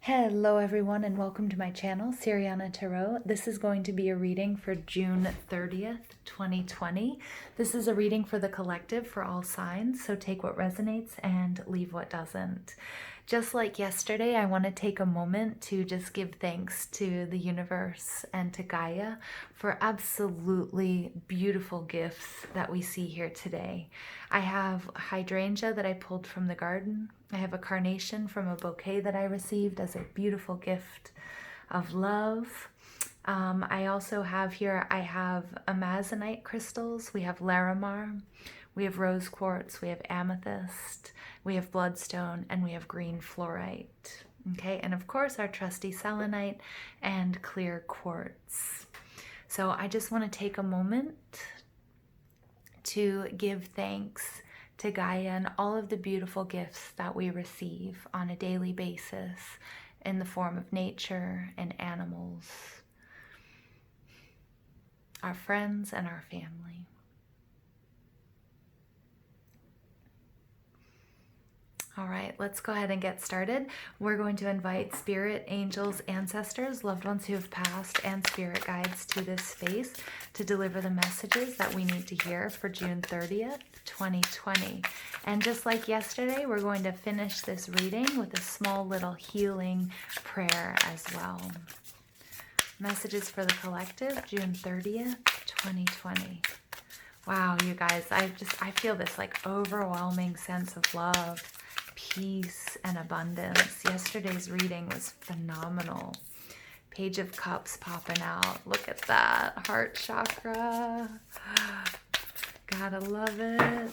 Hello everyone and welcome to my channel, Siriana Tarot. This is going to be a reading for June 30th, 2020. This is a reading for the collective for all signs, so take what resonates and leave what doesn't. Just like yesterday, I want to take a moment to just give thanks to the universe and to Gaia for absolutely beautiful gifts that we see here today. I have a hydrangea that I pulled from the garden. I have a carnation from a bouquet that I received as a beautiful gift of love. I also have here, I have amazonite crystals. We have larimar. We have rose quartz, we have amethyst, we have bloodstone, and we have green fluorite. Okay, and of course our trusty selenite and clear quartz. So I just want to take a moment to give thanks to Gaia and all of the beautiful gifts that we receive on a daily basis in the form of nature and animals, our friends and our family. All right, let's go ahead and get started. We're going to invite spirit, angels, ancestors, loved ones who have passed, and spirit guides to this space to deliver the messages that we need to hear for June 30th, 2020. And just like yesterday, we're going to finish this reading with a small little healing prayer as well. Messages for the collective, June 30th, 2020. Wow, you guys, I feel this like overwhelming sense of love, peace, and abundance. Yesterday's reading was phenomenal. Page of Cups popping out. Look at that. Heart chakra. Gotta love it.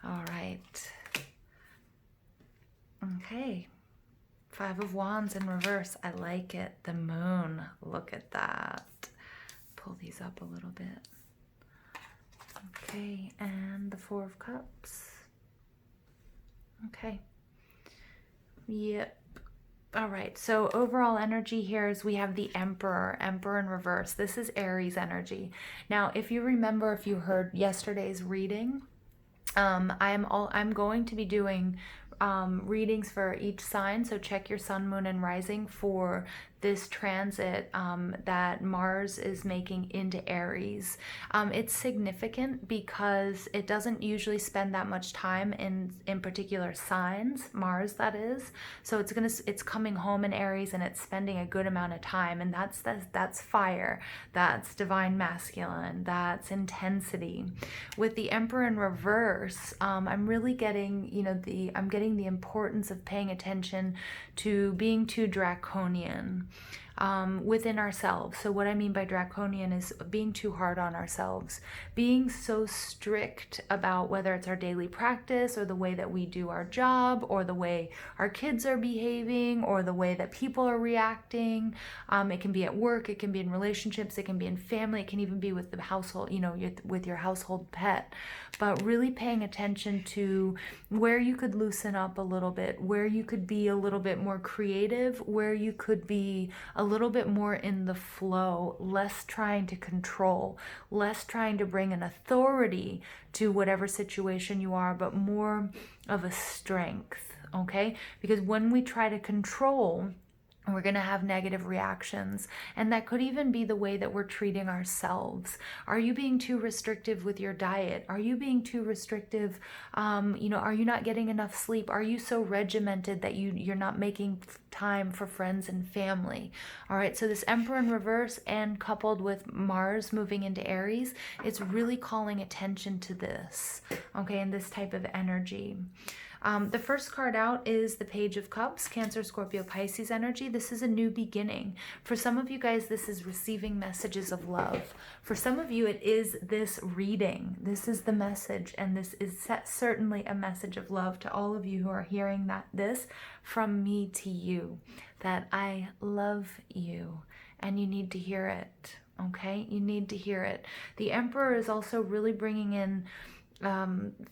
All right. Okay. Five of Wands in reverse. I like it. The moon. Look at that. Pull these up a little bit. Okay, and the Four of Cups. Okay. Yep. All right, so overall energy here is we have the Emperor in reverse. This is Aries energy. Now, if you remember, if you heard yesterday's reading, I'm going to be doing readings for each sign, so check your sun, moon, and rising for this transit that Mars is making into Aries. It's significant because it doesn't usually spend that much time in particular signs, Mars that is. So it's coming home in Aries and it's spending a good amount of time, and that's fire, that's divine masculine, that's intensity. With the Emperor in reverse, I'm really getting, I'm getting the importance of paying attention to being too draconian within ourselves. So what I mean by draconian is being too hard on ourselves, being so strict about whether it's our daily practice or the way that we do our job or the way our kids are behaving or the way that people are reacting. It can be at work, it can be in relationships, it can be in family, it can even be with the household, with your household pet. But really paying attention to where you could loosen up a little bit, where you could be a little bit more creative, where you could be a little bit more in the flow, less trying to control, less trying to bring an authority to whatever situation you are, but more of a strength, okay? Because when we try to control, we're going to have negative reactions, and that could even be the way that we're treating ourselves. Are you being too restrictive with your diet? Are you being too restrictive? Are you not getting enough sleep? Are you so regimented that you're not making time for friends and family? All right, so this Emperor in reverse and coupled with Mars moving into Aries, it's really calling attention to this, okay, and this type of energy. The first card out is the Page of Cups, Cancer, Scorpio, Pisces energy. This is a new beginning. For some of you guys, this is receiving messages of love. For some of you, it is this reading. This is the message, and this is certainly a message of love to all of you who are hearing this from me to you, that I love you, and you need to hear it, okay? You need to hear it. The Emperor is also really bringing in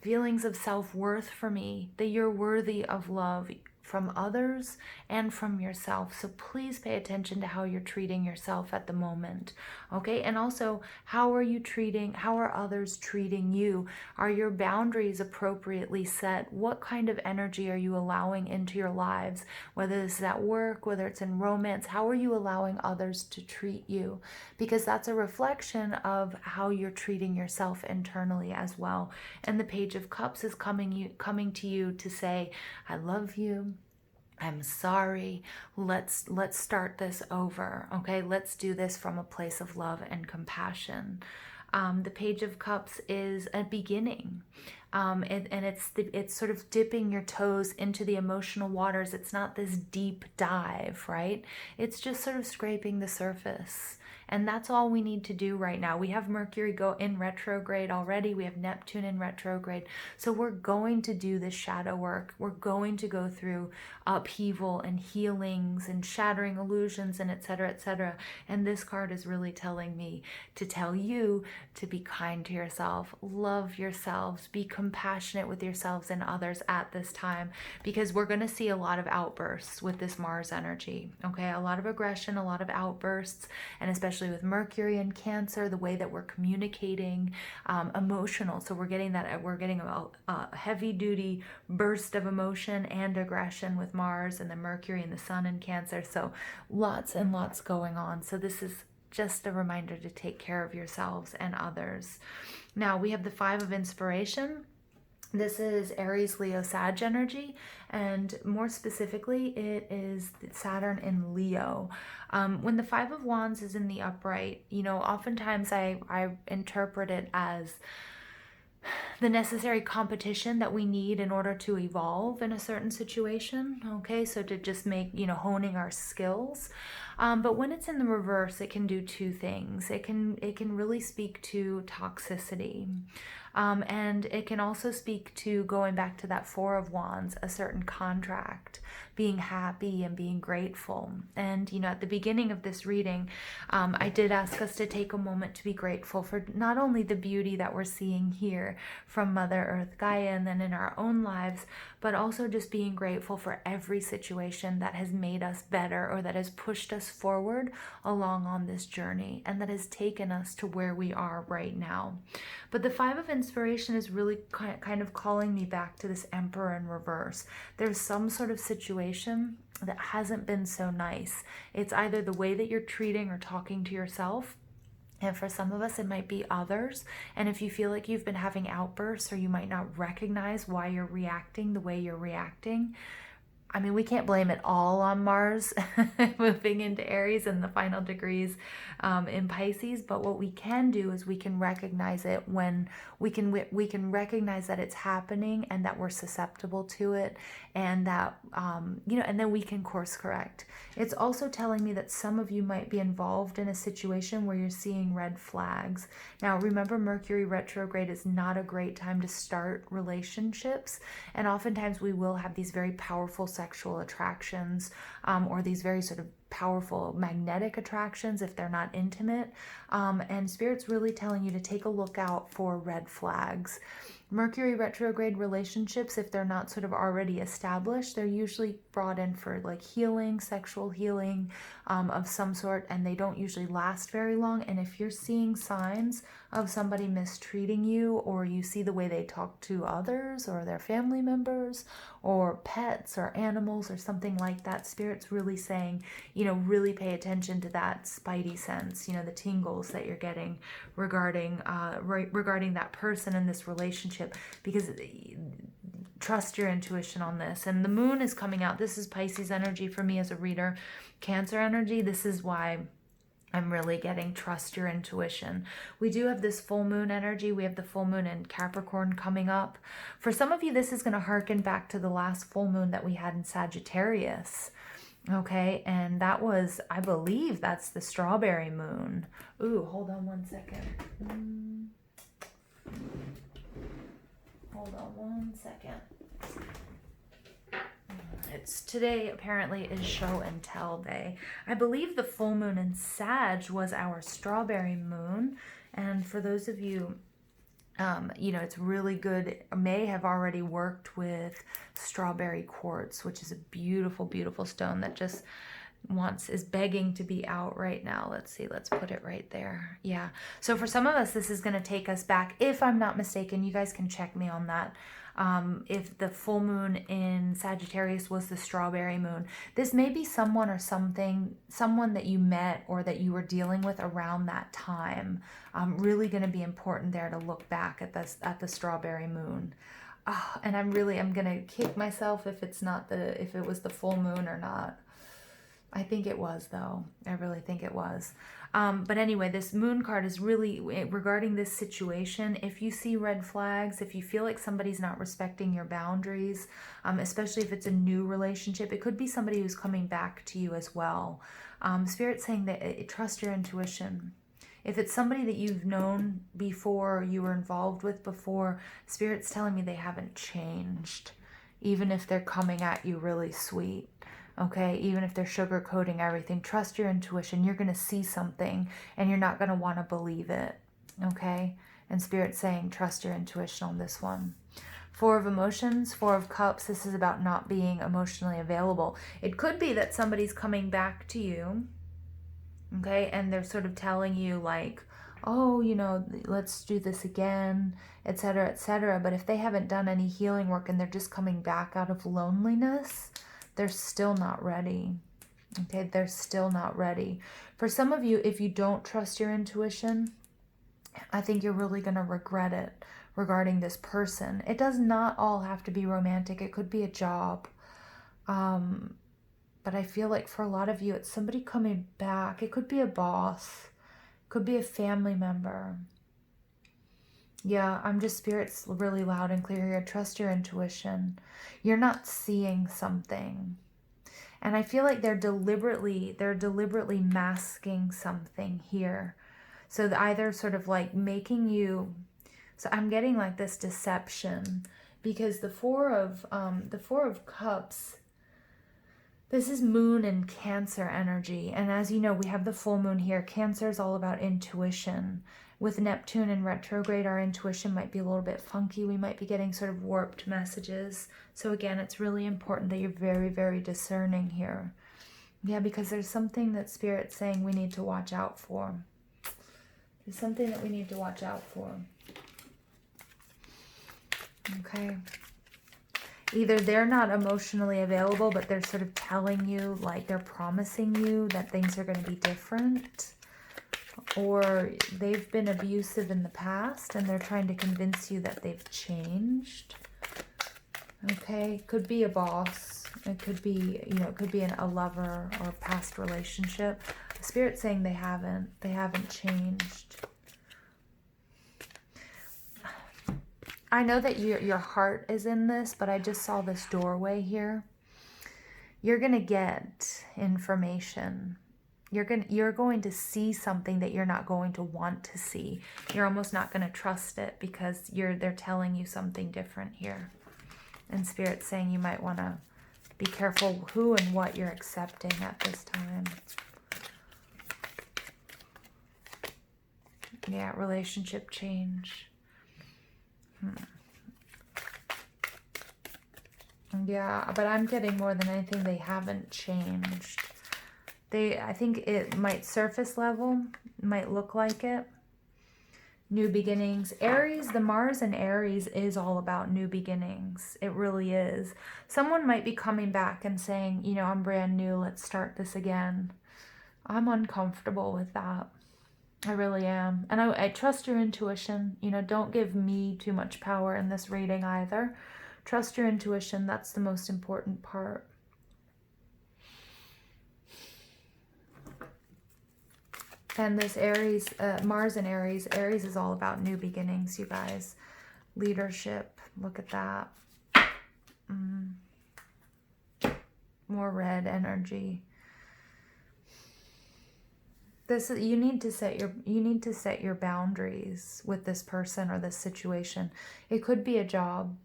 feelings of self-worth for me, that you're worthy of love, from others and from yourself. So please pay attention to how you're treating yourself at the moment. Okay. And also, how are others treating you? Are your boundaries appropriately set? What kind of energy are you allowing into your lives? Whether this is at work, whether it's in romance, how are you allowing others to treat you? Because that's a reflection of how you're treating yourself internally as well. And the Page of Cups is coming to you to say, I love you. I'm sorry. Let's start this over. Okay, let's do this from a place of love and compassion. The Page of Cups is a beginning. And it's sort of dipping your toes into the emotional waters. It's not this deep dive, right? It's just sort of scraping the surface. And that's all we need to do right now. We have Mercury go in retrograde already. We have Neptune in retrograde. So we're going to do this shadow work. We're going to go through upheaval and healings and shattering illusions and et cetera, et cetera. And this card is really telling me to tell you to be kind to yourself, love yourselves, be compassionate with yourselves and others at this time, because we're going to see a lot of outbursts with this Mars energy. Okay, a lot of aggression, a lot of outbursts, and especially with Mercury and Cancer, the way that we're communicating, emotional. So we're getting a heavy duty burst of emotion and aggression with Mars and the Mercury and the Sun in Cancer. So lots and lots going on. So this is just a reminder to take care of yourselves and others. Now we have the Five of Inspiration. This is Aries, Leo, Sag energy, and more specifically, it is Saturn in Leo. When the Five of Wands is in the upright, oftentimes I interpret it as the necessary competition that we need in order to evolve in a certain situation. Okay, so to just make, honing our skills. But when it's in the reverse, it can do two things. It can really speak to toxicity. And it can also speak to going back to that Four of Wands, a certain contract, being happy and being grateful. And, at the beginning of this reading, I did ask us to take a moment to be grateful for not only the beauty that we're seeing here from Mother Earth Gaia and then in our own lives, but also just being grateful for every situation that has made us better or that has pushed us forward along on this journey and that has taken us to where we are right now. But the Five of Inspiration is really kind of calling me back to this Emperor in reverse. There's some sort of situation that hasn't been so nice. It's either the way that you're treating or talking to yourself, and for some of us, it might be others. And if you feel like you've been having outbursts or you might not recognize why you're reacting the way you're reacting, I mean, we can't blame it all on Mars moving into Aries and the final degrees in Pisces. But what we can do is we can recognize it when we can recognize that it's happening and that we're susceptible to it, and that and then we can course correct. It's also telling me that some of you might be involved in a situation where you're seeing red flags. Now, remember, Mercury retrograde is not a great time to start relationships, and oftentimes we will have these very powerful sexual attractions or these very sort of powerful magnetic attractions if they're not intimate, and Spirit's really telling you to take a look out for red flags. Mercury retrograde relationships, if they're not sort of already established, they're usually brought in for like healing, sexual healing of some sort, and they don't usually last very long. And if you're seeing signs of somebody mistreating you, or you see the way they talk to others or their family members or pets or animals or something like that, Spirit's really saying, really pay attention to that spidey sense, the tingles that you're getting regarding that person in this relationship, because trust your intuition on this. And the moon is coming out. This is Pisces energy for me as a reader. Cancer energy, this is why I'm really getting trust your intuition. We do have this full moon energy. We have the full moon in Capricorn coming up. For some of you, this is going to harken back to the last full moon that we had in Sagittarius. Okay, and that was, I believe that's the strawberry moon. Ooh, hold on one second. Hold on one second. It's today apparently is show and tell day. I believe the full moon in Sag was our strawberry moon. And for those of you You know, it's really good. May have already worked with strawberry quartz, which is a beautiful, beautiful stone that just is begging to be out right now. Let's see, let's put it right there. Yeah. So for some of us, this is going to take us back. If I'm not mistaken, you guys can check me on that. If the full moon in Sagittarius was the strawberry moon, this may be someone or something, someone that you met or that you were dealing with around that time. Really going to be important there to look back at the strawberry moon. Oh, and I'm going to kick myself if it was the full moon or not. I think it was, though. I really think it was. But anyway, this moon card is really regarding this situation. If you see red flags, if you feel like somebody's not respecting your boundaries, especially if it's a new relationship, it could be somebody who's coming back to you as well. Spirit's saying that trust your intuition. If it's somebody that you've known before, you were involved with before, Spirit's telling me they haven't changed, even if they're coming at you really sweet. Okay, even if they're sugarcoating everything, trust your intuition. You're going to see something and you're not going to want to believe it. Okay, and Spirit's saying trust your intuition on this one. Four of Emotions, Four of Cups. This is about not being emotionally available. It could be that somebody's coming back to you, okay, and they're sort of telling you like, oh, you know, let's do this again, etc., etc. But if they haven't done any healing work and they're just coming back out of loneliness, they're still not ready. Okay, they're still not ready. For some of you, if you don't trust your intuition, I think you're really going to regret it regarding this person. It does not all have to be romantic. It could be a job. But I feel like for a lot of you, it's somebody coming back. It could be a boss. It could be a family member. Yeah, I'm just Spirit's really loud and clear here. Trust your intuition. You're not seeing something. And I feel like they're deliberately masking something here. So either sort of like making you, so I'm getting like this deception because the Four of Cups, this is moon and Cancer energy. And as you know, we have the full moon here. Cancer is all about intuition. With Neptune in retrograde, our intuition might be a little bit funky. We might be getting sort of warped messages. So again, it's really important that you're very, very discerning here. Yeah, because there's something that Spirit's saying we need to watch out for. There's something that we need to watch out for. Okay. Either they're not emotionally available, but they're sort of telling you, like they're promising you that things are going to be different. Or they've been abusive in the past and they're trying to convince you that they've changed. Okay, could be a boss. It could be, you know, it could be a lover or past relationship. Spirit's saying they haven't changed. I know that your heart is in this, but I just saw this doorway here. You're going to get information. You're going to see something that you're not going to want to see. You're almost not going to trust it because they're telling you something different here. And Spirit's saying you might want to be careful who and what you're accepting at this time. Yeah, relationship change. Yeah, but I'm getting more than anything they haven't changed. I think it might surface level, might look like it. New beginnings. Aries, the Mars in Aries is all about new beginnings. It really is. Someone might be coming back and saying, you know, I'm brand new, let's start this again. I'm uncomfortable with that. I really am. And I trust your intuition. You know, don't give me too much power in this reading either. Trust your intuition. That's the most important part. And this Aries, Mars in Aries is all about new beginnings, you guys. Leadership, look at that. More red energy. You need to set your boundaries with this person or this situation. It could be a job.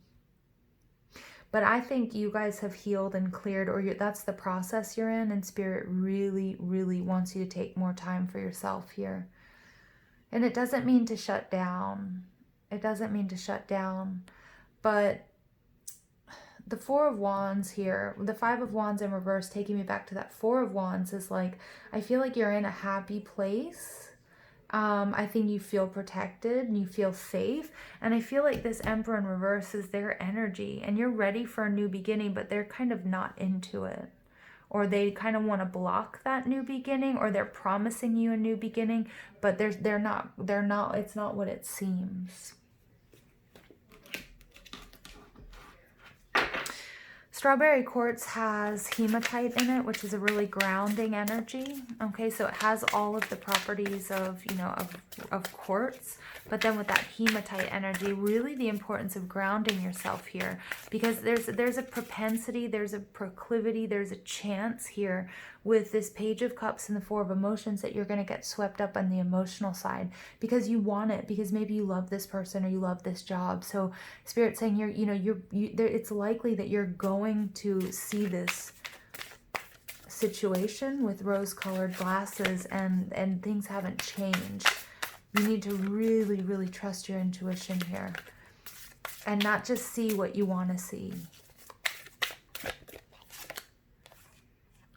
But I think you guys have healed and cleared, or that's the process you're in, and Spirit really, really wants you to take more time for yourself here. And it doesn't mean to shut down. It doesn't mean to shut down. But the Four of Wands here, the Five of Wands in reverse, taking me back to that Four of Wands, is like, I feel like you're in a happy place. I think you feel protected and you feel safe. And I feel like this Emperor in reverse is their energy. And you're ready for a new beginning, but they're kind of not into it. Or they kind of want to block that new beginning, or they're promising you a new beginning, but they're not, it's not what it seems. Strawberry quartz has hematite in it, which is a really grounding energy. Okay, so it has all of the properties of, you know, of quartz, but then with that hematite energy, really the importance of grounding yourself here, because there's a propensity, there's a proclivity, there's a chance here with this Page of Cups and the Four of Emotions that you're going to get swept up on the emotional side because you want it, because maybe you love this person or you love this job. So Spirit's saying it's likely that you're going to see this situation with rose-colored glasses and things haven't changed. You need to really, really trust your intuition here and not just see what you want to see.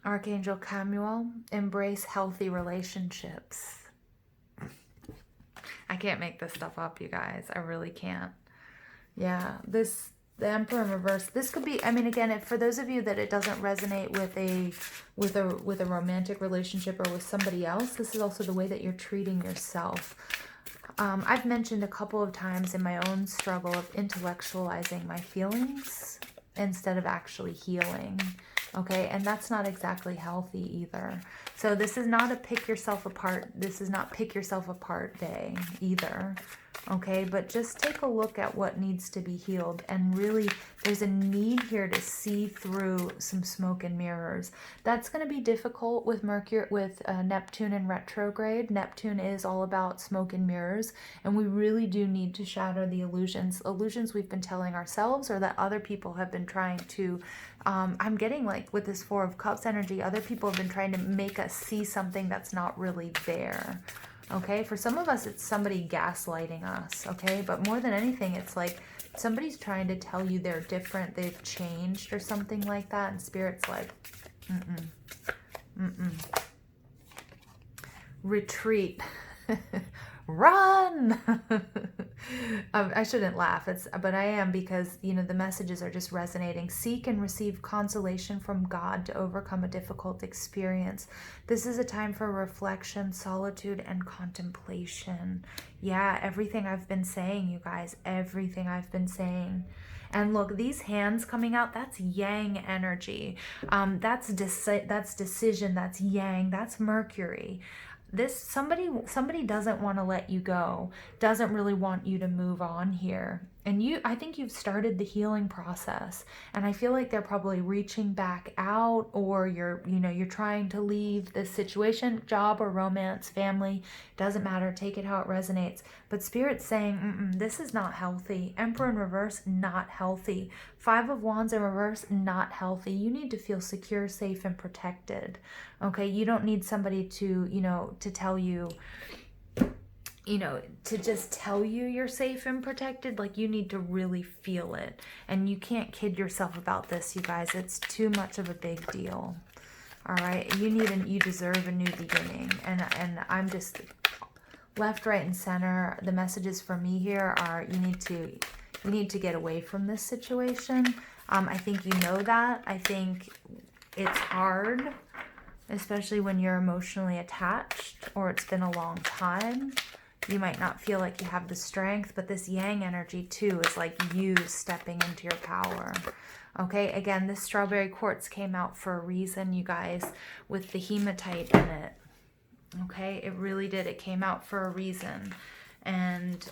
Archangel Chamuel, embrace healthy relationships. I can't make this stuff up, you guys. I really can't. Yeah, the Emperor in reverse. This could be, I mean, again, for those of you that it doesn't resonate with a romantic relationship or with somebody else, this is also the way that you're treating yourself. I've mentioned a couple of times in my own struggle of intellectualizing my feelings instead of actually healing. Okay, and that's not exactly healthy either. So this is not a pick yourself apart. This is not pick yourself apart day either. Okay, but just take a look at what needs to be healed. And really, there's a need here to see through some smoke and mirrors. That's going to be difficult with Neptune in retrograde. Neptune is all about smoke and mirrors. And we really do need to shatter the illusions. Illusions we've been telling ourselves or that other people have been trying to... I'm getting like with this Four of Cups energy, other people have been trying to make us see something that's not really there. Okay, for some of us, it's somebody gaslighting us, okay? But more than anything, it's like somebody's trying to tell you they're different, they've changed or something like that, and Spirit's like, retreat. Run! I shouldn't laugh, but I am, because, you know, the messages are just resonating. Seek and receive consolation from God to overcome a difficult experience. This is a time for reflection, solitude, and contemplation. Yeah, everything I've been saying, you guys, everything I've been saying. And look, these hands coming out, that's yang energy. That's decision, that's yang, that's Mercury. Somebody doesn't want to let you go, doesn't really want you to move on here. And I think you've started the healing process, and I feel like they're probably reaching back out, or you're trying to leave this situation, job or romance, family, doesn't matter, take it how it resonates. But Spirit's saying, this is not healthy. Emperor in reverse, not healthy. Five of Wands in reverse, not healthy. You need to feel secure, safe, and protected. Okay, you don't need somebody to, to tell you, to just tell you you're safe and protected. Like, you need to really feel it. And you can't kid yourself about this, you guys. It's too much of a big deal. All right, you deserve a new beginning. And I'm just left, right, and center. The messages for me here are you need to get away from this situation. I think you know that. I think it's hard, especially when you're emotionally attached or it's been a long time. You might not feel like you have the strength, but this yang energy too is like you stepping into your power. Okay, again, this strawberry quartz came out for a reason, you guys, with the hematite in it. Okay, it really did. It came out for a reason. And,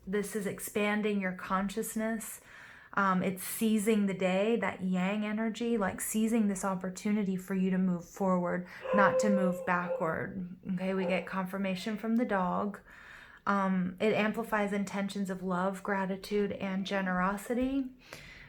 this is expanding your consciousness. It's seizing the day, that yang energy, like seizing this opportunity for you to move forward, not to move backward. Okay, we get confirmation from the dog. It amplifies intentions of love, gratitude, and generosity.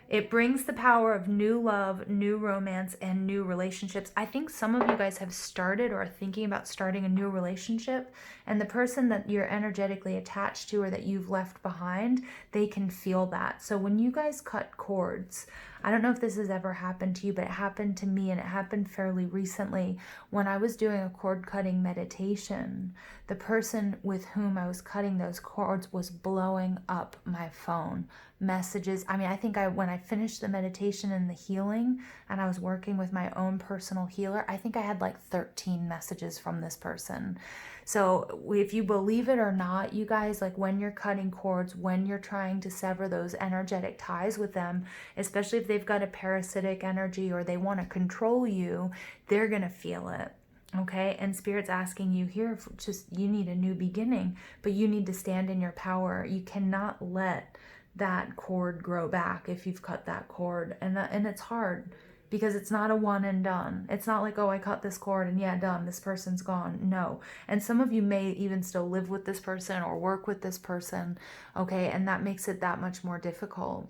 It brings the power of new love, new romance, and new relationships. I think some of you guys have started or are thinking about starting a new relationship, and the person that you're energetically attached to or that you've left behind, they can feel that. So when you guys cut cords, I don't know if this has ever happened to you, but it happened to me, and it happened fairly recently when I was doing a cord cutting meditation. The person with whom I was cutting those cords was blowing up my phone. Messages. I mean, I think when I finished the meditation and the healing and I was working with my own personal healer, I think I had like 13 messages from this person. So if you believe it or not, you guys, like when you're cutting cords, when you're trying to sever those energetic ties with them, especially if they've got a parasitic energy or they want to control you, they're going to feel it. Okay, and Spirit's asking you here, just you need a new beginning, but you need to stand in your power. You cannot let that cord grow back if you've cut that cord, and it's hard because it's not a one and done. It's not like, oh, I cut this cord and yeah, done, this person's gone. No. And some of you may even still live with this person or work with this person, okay, and that makes it that much more difficult.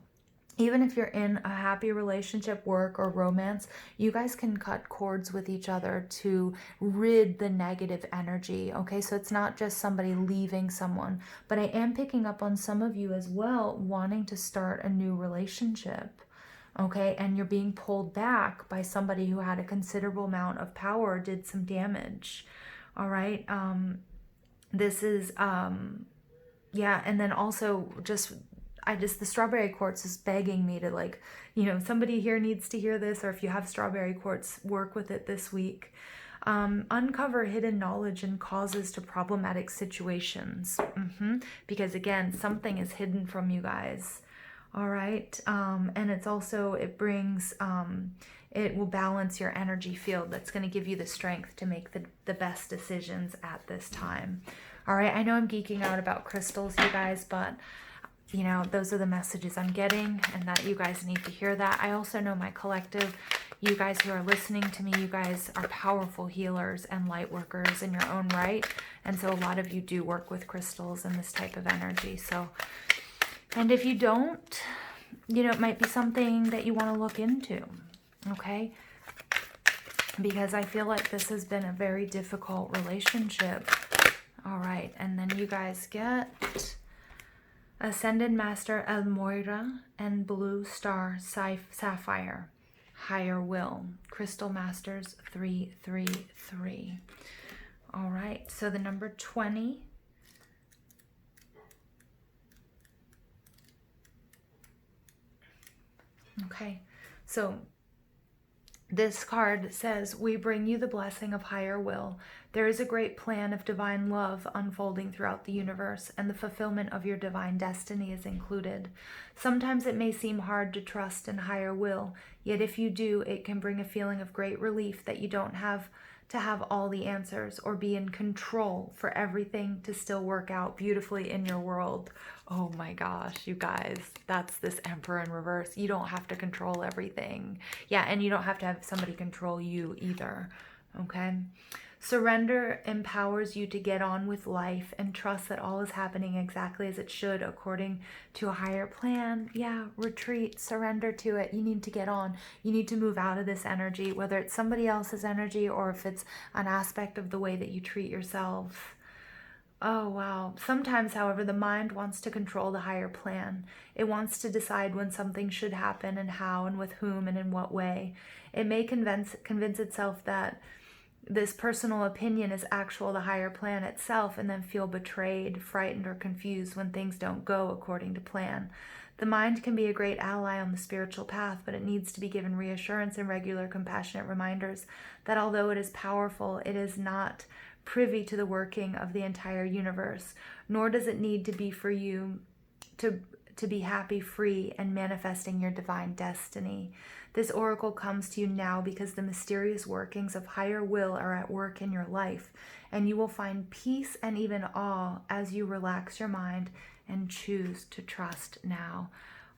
Even if you're in a happy relationship, work, or romance, you guys can cut cords with each other to rid the negative energy, okay? So it's not just somebody leaving someone, but I am picking up on some of you as well wanting to start a new relationship, okay? And you're being pulled back by somebody who had a considerable amount of power, did some damage, all right? This is, yeah, and then also the strawberry quartz is begging me to, like, you know, somebody here needs to hear this, or if you have strawberry quartz, work with it this week. Uncover hidden knowledge and causes to problematic situations. Because again, something is hidden from you guys. All right. And it's also, it brings, it will balance your energy field. That's going to give you the strength to make the best decisions at this time. All right. I know I'm geeking out about crystals, you guys, but you know, those are the messages I'm getting, and that you guys need to hear that. I also know my collective, you guys who are listening to me, you guys are powerful healers and light workers in your own right. And so a lot of you do work with crystals and this type of energy. So, and if you don't, you know, it might be something that you want to look into, okay? Because I feel like this has been a very difficult relationship. All right, and then you guys get Ascended Master El Moira and Blue Star Sapphire, Higher Will, Crystal Masters 333. All right, so the number 20. Okay, so this card says, we bring you the blessing of higher will. There is a great plan of divine love unfolding throughout the universe, and the fulfillment of your divine destiny is included. Sometimes it may seem hard to trust in higher will, yet if you do, it can bring a feeling of great relief that you don't have to have all the answers or be in control for everything to still work out beautifully in your world. Oh my gosh, you guys, that's this Emperor in reverse. You don't have to control everything. Yeah, and you don't have to have somebody control you either, okay? Surrender empowers you to get on with life and trust that all is happening exactly as it should according to a higher plan. Yeah, retreat, surrender to it. You need to get on. You need to move out of this energy, whether it's somebody else's energy or if it's an aspect of the way that you treat yourself. Oh, wow. Sometimes, however, the mind wants to control the higher plan. It wants to decide when something should happen and how and with whom and in what way. It may convince itself that this personal opinion is actual the higher plan itself, and then feel betrayed, frightened, or confused when things don't go according to plan. The mind can be a great ally on the spiritual path, but it needs to be given reassurance and regular compassionate reminders that although it is powerful, it is not privy to the working of the entire universe, nor does it need to be for you to be happy, free, and manifesting your divine destiny. This oracle comes to you now because the mysterious workings of higher will are at work in your life, and you will find peace and even awe as you relax your mind and choose to trust now.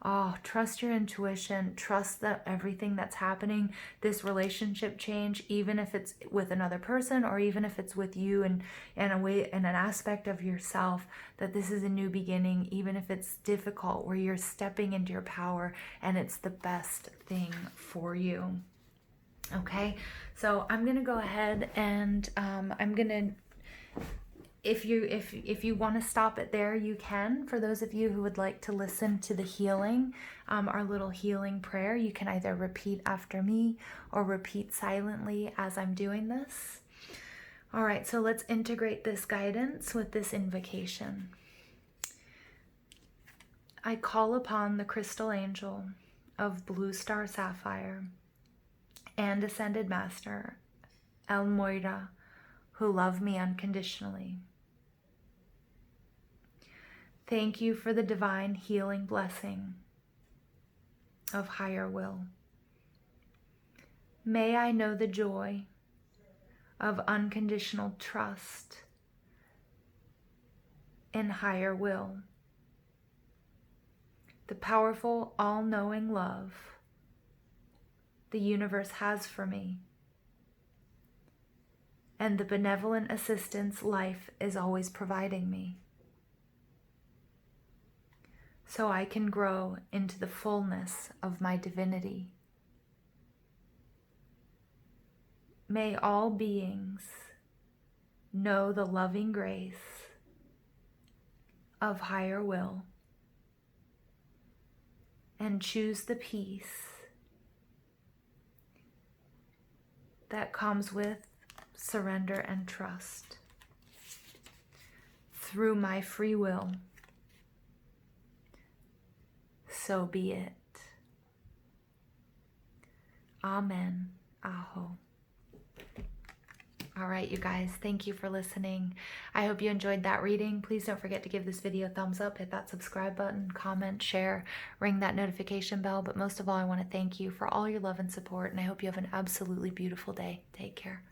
Oh, trust your intuition. Trust that everything that's happening, this relationship change, even if it's with another person or even if it's with you and in a way, in an aspect of yourself, that this is a new beginning, even if it's difficult, where you're stepping into your power and it's the best thing for you. Okay, so I'm gonna go ahead and I'm gonna, if you want to stop it there, you can. For those of you who would like to listen to the healing, our little healing prayer, you can either repeat after me or repeat silently as I'm doing this. All right, so let's integrate this guidance with this invocation. I call upon the crystal angel of blue star sapphire and ascended master El Moira, who love me unconditionally. Thank you for the divine healing blessing of higher will. May I know the joy of unconditional trust in higher will, the powerful, all-knowing love the universe has for me, and the benevolent assistance life is always providing me, so I can grow into the fullness of my divinity. May all beings know the loving grace of higher will and choose the peace that comes with surrender and trust through my free will. So be it. Amen. Aho. All right, you guys, thank you for listening. I hope you enjoyed that reading. Please don't forget to give this video a thumbs up, hit that subscribe button, comment, share, ring that notification bell. But most of all, I want to thank you for all your love and support, and I hope you have an absolutely beautiful day. Take care.